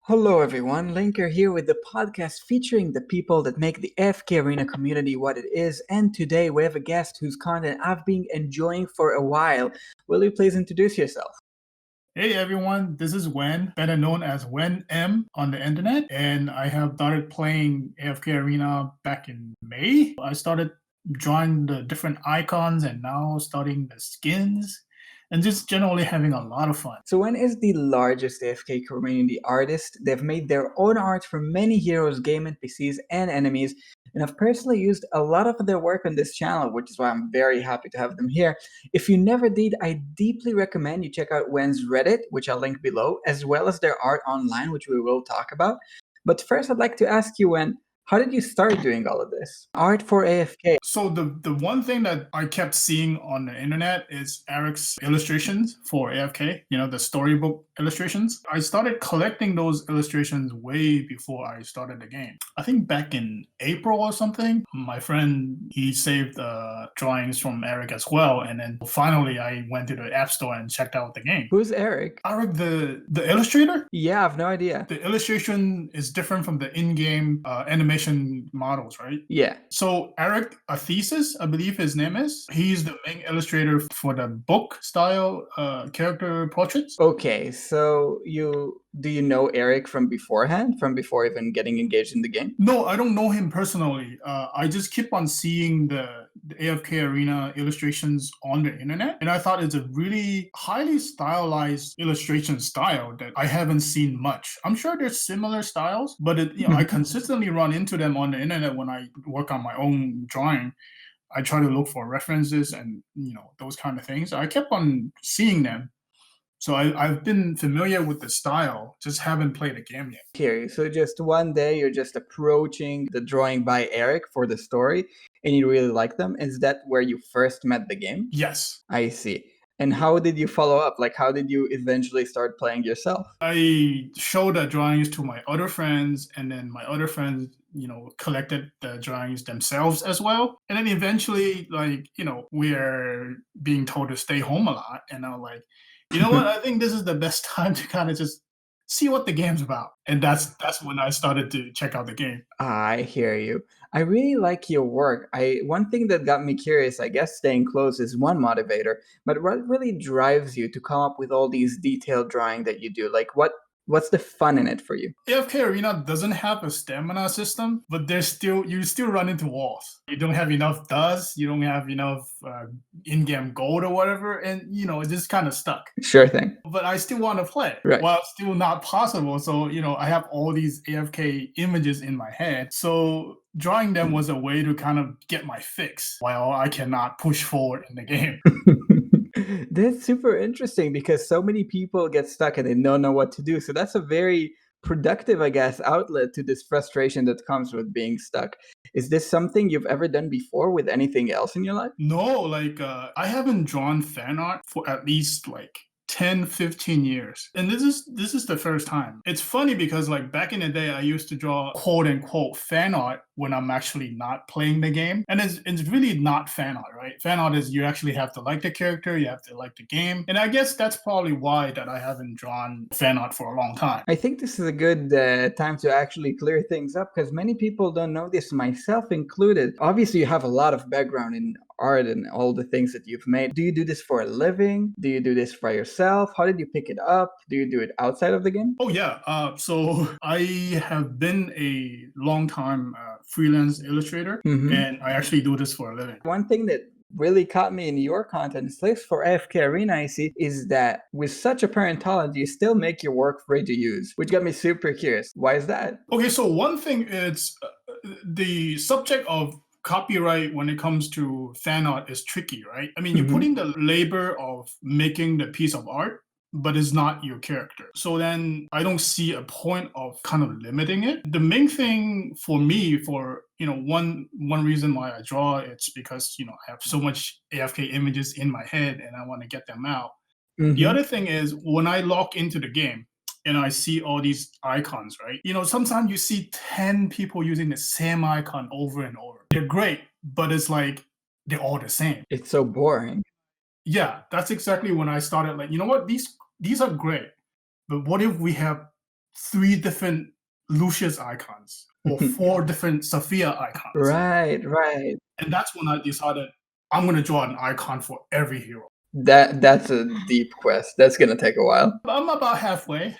Hello everyone, Linker here with the podcast featuring the people that make the AFK Arena community what it is, and today we have a guest whose content I've been enjoying for a while. Will you please introduce yourself? Hey everyone, this is Wen, better known as Wen M on the internet, and I have started playing AFK Arena back in May. I started drawing the different icons and now starting the skins and just generally having a lot of fun. So Wen is the largest AFK community artist. They've made their own art for many heroes, game NPCs, and enemies, and I've personally used a lot of their work on this channel, which is why I'm very happy to have them here. If you never did, I deeply recommend you check out Wen's Reddit, which I'll link below, as well as their art online, which we will talk about. But first, I'd like to ask you, Wen, how did you start doing all of this? Art for AFK. So the one thing that I kept seeing on the internet is Eric's illustrations for AFK, the storybook illustrations. I started collecting those illustrations way before I started the game. I think back in April or something, my friend, he saved drawings from Eric as well. And then finally I went to the App Store and checked out the game. Who's Eric? Eric, the illustrator? Yeah, I've no idea. The illustration is different from the in-game animation models, right? Yeah. So Eric Athesis, I believe his name is. He's the main illustrator for the book style character portraits. Okay, so do you know Eric from beforehand, from before even getting engaged in the game? No, I don't know him personally. I just keep on seeing the AFK Arena illustrations on the internet, and I thought it's a really highly stylized illustration style that I haven't seen much. I'm sure there's similar styles, but I consistently run into them on the internet when I work on my own drawing. I try to look for references and those kind of things. I kept on seeing them. So I've been familiar with the style, just haven't played the game yet. Here, so just one day you're just approaching the drawing by Eric for the story and you really like them. Is that where you first met the game? Yes. I see. And how did you follow up? Like, how did you eventually start playing yourself? I showed the drawings to my other friends, and then my other friends, collected the drawings themselves as well. And then eventually, we're being told to stay home a lot. And I'm like, you know what? I think this is the best time to kind of just see what the game's about. And that's when I started to check out the game. I hear you. I really like your work. One thing that got me curious, I guess staying close is one motivator, but what really drives you to come up with all these detailed drawing that you do? Like what's the fun in it for you? AFK Arena doesn't have a stamina system, but you still run into walls. You don't have enough dust, you don't have enough in-game gold or whatever, and it's just kind of stuck. Sure thing. But I still want to play. Right. Well, it's still not possible. So, I have all these AFK images in my head. So drawing them was a way to kind of get my fix while I cannot push forward in the game. That's super interesting because so many people get stuck and they don't know what to do. So that's a very productive, I guess, outlet to this frustration that comes with being stuck. Is this something you've ever done before with anything else in your life? No, I haven't drawn fan art for at least 10, 15 years. And this is the first time. It's funny because back in the day, I used to draw quote unquote fan art when I'm actually not playing the game. And it's really not fan art, right? Fan art is you actually have to like the character, you have to like the game. And I guess that's probably why that I haven't drawn fan art for a long time. I think this is a good time to actually clear things up because many people don't know this, myself included. Obviously, you have a lot of background in art and all the things that you've made. Do you do this for a living? Do you do this for yourself? How did you pick it up? Do you do it outside of the game? Oh yeah, so I have been a long-time freelance illustrator, and I actually do this for a living. One thing that really caught me in your content, at least for AFK Arena, I see, is that with such apparent talent, you still make your work free to use, which got me super curious. Why is that? Okay, so one thing is the subject of copyright when it comes to fan art is tricky, right? I mean, you put in the labor of making the piece of art, but it's not your character. So then I don't see a point of kind of limiting it. The main thing for me, one reason why I draw, it's because, I have so much AFK images in my head and I want to get them out. The other thing is when I log into the game, and I see all these icons, right? Sometimes you see 10 people using the same icon over and over. They're great, but it's like they're all the same. It's so boring. Yeah, that's exactly when I started you know what? These are great, but what if we have 3 different Lucius icons or 4 different Sophia icons. Right, right. And that's when I decided I'm gonna draw an icon for every hero. That's a deep quest. That's gonna take a while. I'm about halfway.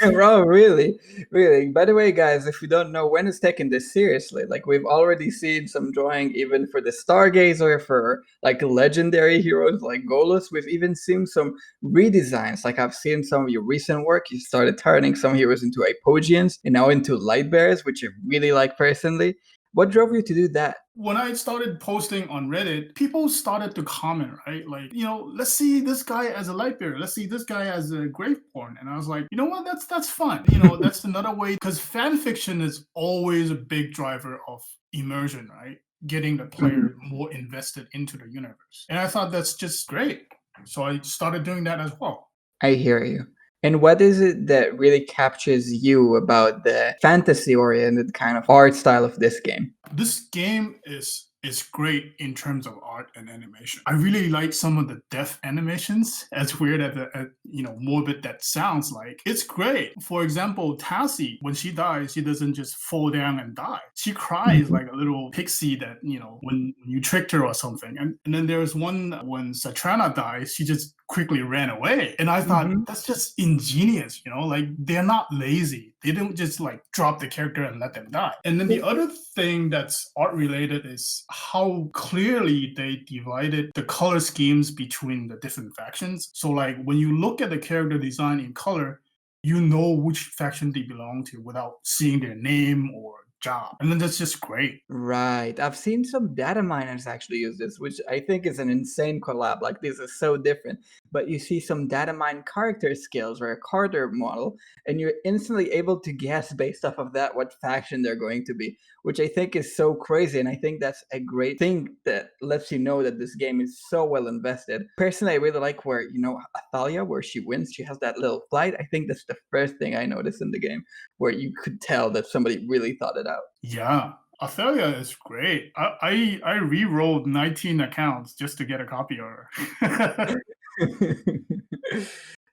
Bro, really, really. By the way, guys, if you don't know, Wen is taking this seriously. Like we've already seen some drawing even for the Stargazer, for like legendary heroes like Golus. We've even seen some redesigns. Like I've seen some of your recent work. You started turning some heroes into Apogeans and now into light bearers, which I really like personally. What drove you to do that? When I started posting on Reddit, people started to comment, right? Like, let's see this guy as a light bearer. Let's see this guy as a graveborn. And I was like, you know what? That's fun. That's another way, because fan fiction is always a big driver of immersion, right? Getting the player more invested into the universe. And I thought that's just great. So I started doing that as well. I hear you. And what is it that really captures you about the fantasy-oriented kind of art style of this game? This game is great in terms of art and animation. I really like some of the death animations. As weird as morbid that sounds like, it's great. For example, Tassie, when she dies, she doesn't just fall down and die. She cries like a little pixie that when you tricked her or something. And then there's one when Satrana dies, she just quickly ran away. And I thought that's just ingenious, like they're not lazy. They don't just like drop the character and let them die. And then the other thing that's art related is how clearly they divided the color schemes between the different factions. So like when you look at the character design in color, you know which faction they belong to without seeing their name or job. And then that's just great. Right. I've seen some data miners actually use this, which I think is an insane collab. Like this is so different. But you see some data mine character skills or a character model, and you're instantly able to guess based off of that what faction they're going to be, which I think is so crazy. And I think that's a great thing that lets you know that this game is so well invested. Personally, I really like where, Athalia, where she wins, she has that little flight. I think that's the first thing I noticed in the game, where you could tell that somebody really thought it out. Yeah, Athalia is great. I re-rolled 19 accounts just to get a copy of her.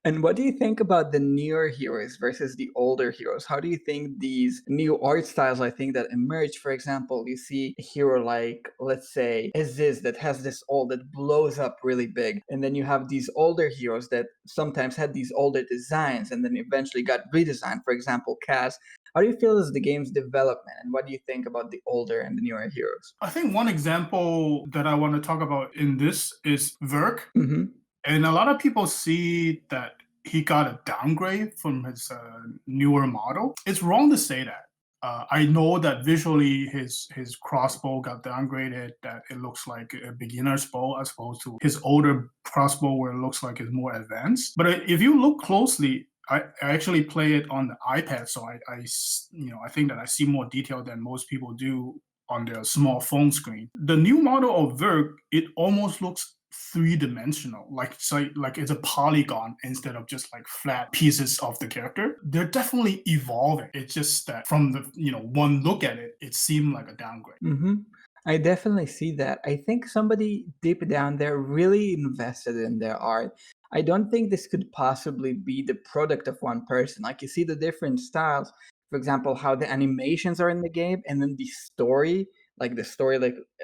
And what do you think about the newer heroes versus the older heroes? How do you think these new art styles, I think, that emerge? For example, you see a hero like, let's say, Aziz that has this ult that blows up really big. And then you have these older heroes that sometimes had these older designs and then eventually got redesigned. For example, Kaz. How do you feel is the game's development? And what do you think about the older and the newer heroes? I think one example that I want to talk about in this is Verk. And a lot of people see that he got a downgrade from his newer model. It's wrong to say that. I know that visually his crossbow got downgraded, that it looks like a beginner's bow as opposed to his older crossbow where it looks like it's more advanced. But if you look closely, I actually play it on the iPad, so I think that I see more detail than most people do on their small phone screen. The new model of Verk, it almost looks three-dimensional, like it's a polygon instead of just like flat pieces of the character. They're definitely evolving. It's just that from the one look at it, it seemed like a downgrade. I definitely see that. I think somebody deep down there really invested in their art. I don't think this could possibly be the product of one person. Like you see the different styles, for example, how the animations are in the game, and then the story like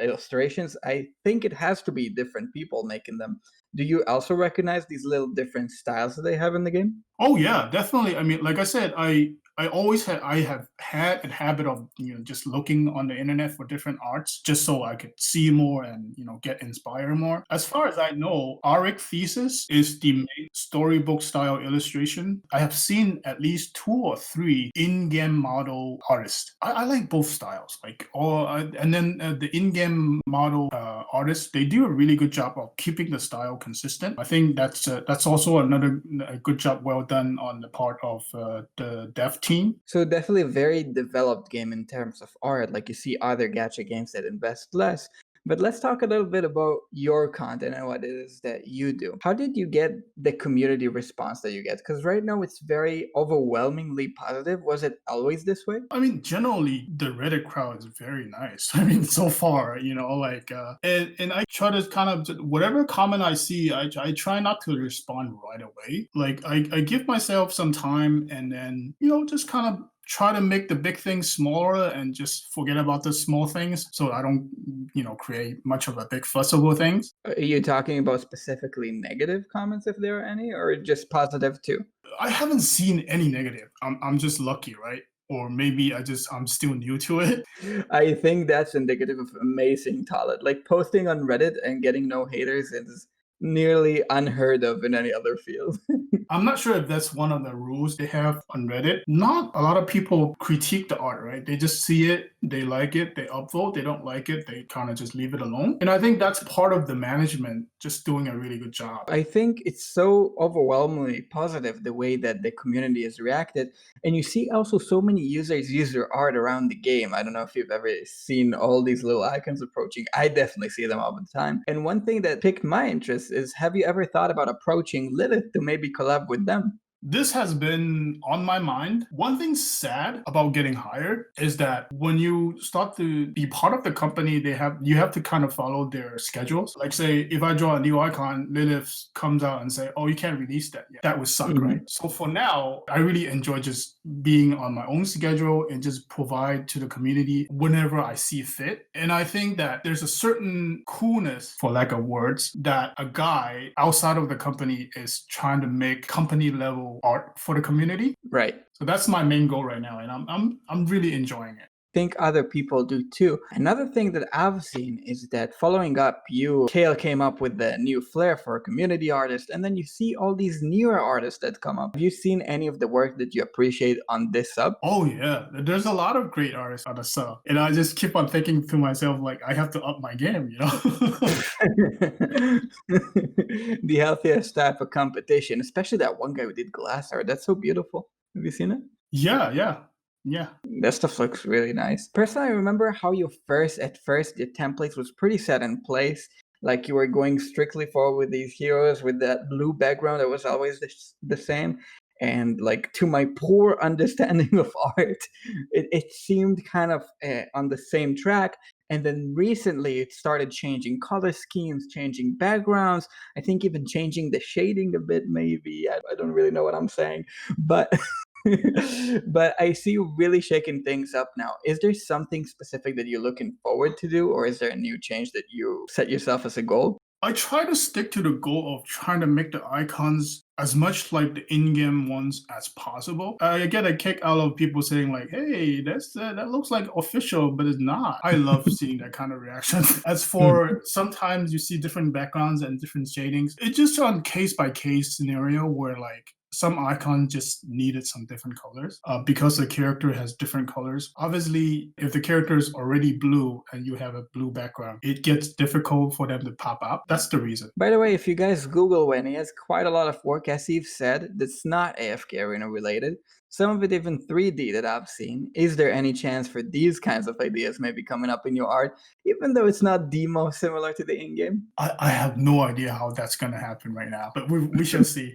illustrations. I think it has to be different people making them. Do you also recognize these little different styles that they have in the game? Oh yeah, definitely. I mean, like I said, I have had a habit of just looking on the internet for different arts just so I could see more and get inspired more. As far as I know, Auric Thesis is the main storybook style illustration. I have seen at least 2 or 3 in-game model artists. I like both styles. And then the in-game model artists, they do a really good job of keeping the style consistent. I think that's also a good job well done on the part of the dev team. So definitely a very developed game in terms of art. Like you see other gacha games that invest less, But let's talk a little bit about your content and what it is that you do. How did you get the community response that you get? Because right now it's very overwhelmingly positive. Was it always this way? I mean, generally, the Reddit crowd is very nice. I mean, so far, and I try to kind of whatever comment I see, I try not to respond right away. Like, I give myself some time and then, just kind of try to make the big things smaller and just forget about the small things so I don't, create much of a big fuss over things. Are you talking about specifically negative comments, if there are any, or just positive too? I haven't seen any negative. I'm just lucky, right? Or maybe I'm still new to it. I think that's indicative of amazing talent. Like posting on Reddit and getting no haters is nearly unheard of in any other field. I'm not sure if that's one of the rules they have on Reddit. Not a lot of people critique the art, right? They just see it, they like it, they upvote, they don't like it, they kind of just leave it alone. And I think that's part of the management just doing a really good job. I think it's so overwhelmingly positive the way that the community has reacted. And you see also so many users use their art around the game. I don't know if you've ever seen all these little icons approaching. I definitely see them all the time. And one thing that piqued my interest is, have you ever thought about approaching Lilith to maybe collab with them? This has been on my mind. One thing sad about getting hired is that when you start to be part of the company, you have to kind of follow their schedules. Like say, if I draw a new icon, Lilith comes out and say, "Oh, you can't release that yet." That would suck, right? Mhm. So for now, I really enjoy just being on my own schedule and just provide to the community whenever I see fit. And I think that there's a certain coolness, for lack of words, that a guy outside of the company is trying to make company level art for the community. Right. So that's my main goal right now, and I'm really enjoying it. Think other people do too. Another thing that I've seen is that following up, Kale came up with the new flair for a community artist, and then you see all these newer artists that come up. Have you seen any of the work that you appreciate on this sub? Oh yeah, there's a lot of great artists on the sub, and I just keep on thinking to myself like I have to up my game, you know. The healthiest type of competition, especially that one guy who did glass art. That's so beautiful. Have you seen it? Yeah, yeah, yeah. That stuff looks really nice. Personally, I remember how at first, the templates was pretty set in place. Like you were going strictly forward with these heroes with that blue background that was always the same. And like to my poor understanding of art, it seemed kind of on the same track. And then recently it started changing color schemes, changing backgrounds. I think even changing the shading a bit, maybe. I don't really know what I'm saying. But but I see you really shaking things up now. Is there something specific that you're looking forward to do, or is there a new change that you set yourself as a goal? I try to stick to the goal of trying to make the icons as much like the in-game ones as possible. I get a kick out of people saying like, "Hey, that looks like official, but it's not." I love seeing that kind of reaction. As for sometimes you see different backgrounds and different shadings, it's just on case by case scenario where like some icons just needed some different colors because the character has different colors. Obviously, if the character is already blue and you have a blue background, it gets difficult for them to pop up. That's the reason. By the way, if you guys Google when he has quite a lot of work, as you've said, that's not AFK Arena related. Some of it even 3D that I've seen. Is there any chance for these kinds of ideas maybe coming up in your art, even though it's not the most similar to the in-game? I have no idea how that's gonna happen right now, but we shall see.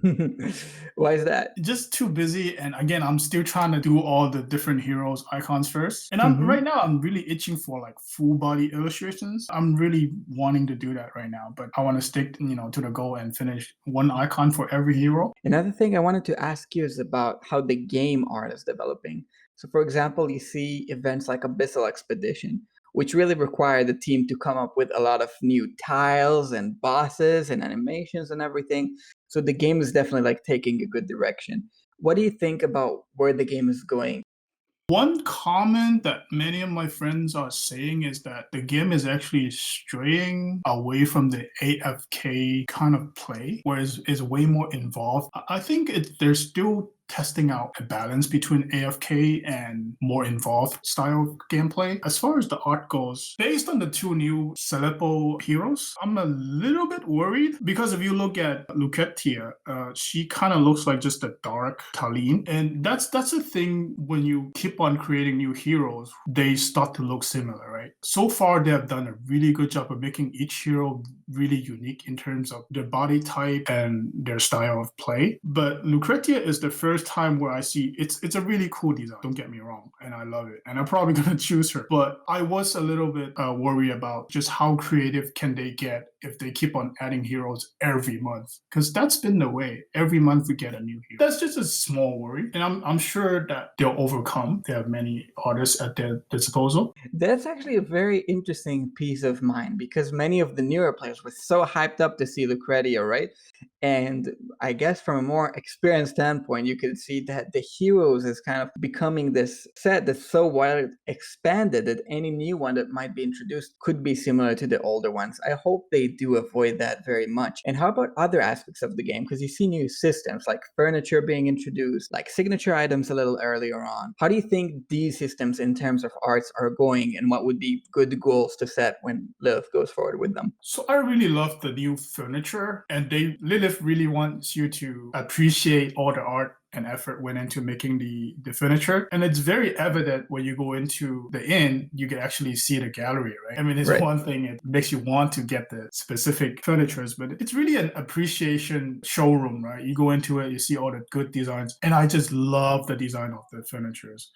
Why is that? Just too busy, and again, I'm still trying to do all the different heroes icons first. And I'm right Mhm. now I'm really itching for like full body illustrations. I'm really wanting to do that right now, but I want to stick, to the goal and finish one icon for every hero. Another thing I wanted to ask you is about how the game art is developing. So, for example, you see events like Abyssal Expedition, which really require the team to come up with a lot of new tiles and bosses and animations and everything. So, the game is definitely like taking a good direction. What do you think about where the game is going? One comment that many of my friends are saying is that the game is actually straying away from the AFK kind of play, whereas it's way more involved. I think there's still testing out a balance between AFK and more involved style of gameplay. As far as the art goes, based on the two new Celepo heroes, I'm a little bit worried because if you look at Lucretia, she kind of looks like just a dark Taline, and that's the thing when you keep on creating new heroes, they start to look similar, right? So far, they have done a really good job of making each hero really unique in terms of their body type and their style of play. But Lucretia is the first time where I see it's a really cool design. Don't get me wrong, and I love it, and I'm probably gonna choose her. But I was a little bit worried about just how creative can they get if they keep on adding heroes every month, because that's been the way. Every month we get a new hero. That's just a small worry, and I'm sure that they'll overcome. They have many artists at their disposal. That's actually a very interesting piece of mind because many of the newer players were so hyped up to see Lucretia, right? And I guess from a more experienced standpoint, you could see that the heroes is kind of becoming this set that's so wide expanded that any new one that might be introduced could be similar to the older ones. I hope they do avoid that very much. And how about other aspects of the game? Because you see new systems like furniture being introduced, like signature items a little earlier on. How do you think these systems in terms of arts are going, and what would be good goals to set when Lilith goes forward with them? So I really love the new furniture, and Lilith really wants you to appreciate all the art and effort went into making the furniture. And it's very evident when you go into the inn, you can actually see the gallery, right? I mean, it's Right. one thing, it makes you want to get the specific furnitures, but it's really an appreciation showroom, right? You go into it, you see all the good designs, and I just love the design of the furnitures.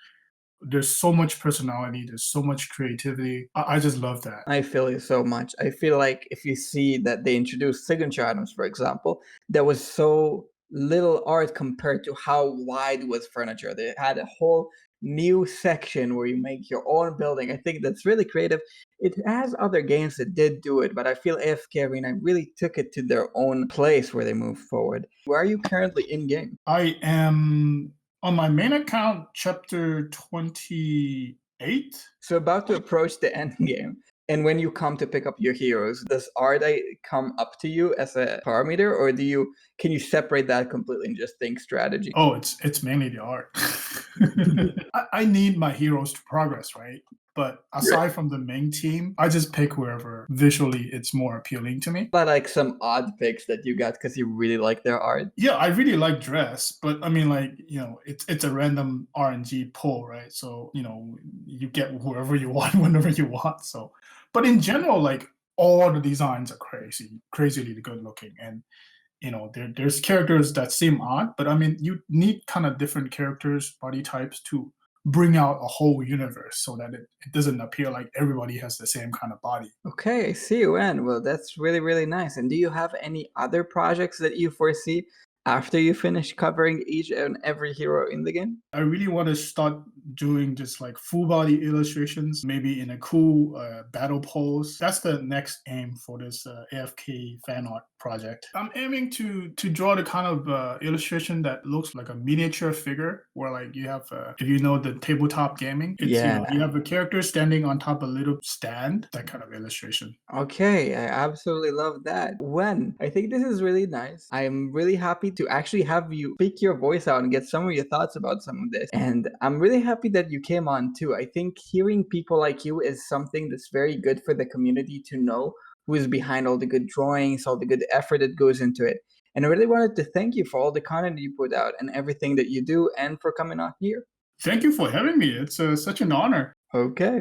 There's so much personality, there's so much creativity. I just love that. I feel you so much. I feel like if you see that they introduced signature items, for example, there was so little art compared to how wide was furniture. They had a whole new section where you make your own building. I think that's really creative. It has other games that did do it, but I feel AFK Arena really took it to their own place where they moved forward. Where are you currently in game? I am on my main account, chapter 28. So about to approach the end game, and when you come to pick up your heroes, does Ardite come up to you as a parameter, or can you separate that completely and just think strategy? Oh, it's mainly the art. I need my heroes to progress, right? But aside from the main team, I just pick whoever visually it's more appealing to me. But like some odd picks that you got because you really like their art. Yeah, I really like dress, but I mean, like, it's a random RNG pull, right? So you get whoever you want whenever you want. So, but in general, like all the designs are crazily good looking, and there's characters that seem odd, but I mean, you need kind of different characters, body types to bring out a whole universe so that it doesn't appear like everybody has the same kind of body. Okay, I see you, and well, that's really, really nice. And do you have any other projects that you foresee after you finish covering each and every hero in the game? I really want to start doing just like full body illustrations, maybe in a cool battle pose. That's the next aim for this AFK fan art project. I'm aiming to draw the kind of illustration that looks like a miniature figure, where like you have, if you know the tabletop gaming, it's Yeah. you have a character standing on top of a little stand, that kind of illustration. Okay, I absolutely love that. When I think this is really nice. I'm really happy to actually have you speak your voice out and get some of your thoughts about some of this. And I'm really happy that you came on too. I think hearing people like you is something that's very good for the community to know who is behind all the good drawings, all the good effort that goes into it. And I really wanted to thank you for all the content you put out and everything that you do and for coming on here. Thank you for having me. It's such an honor. Okay.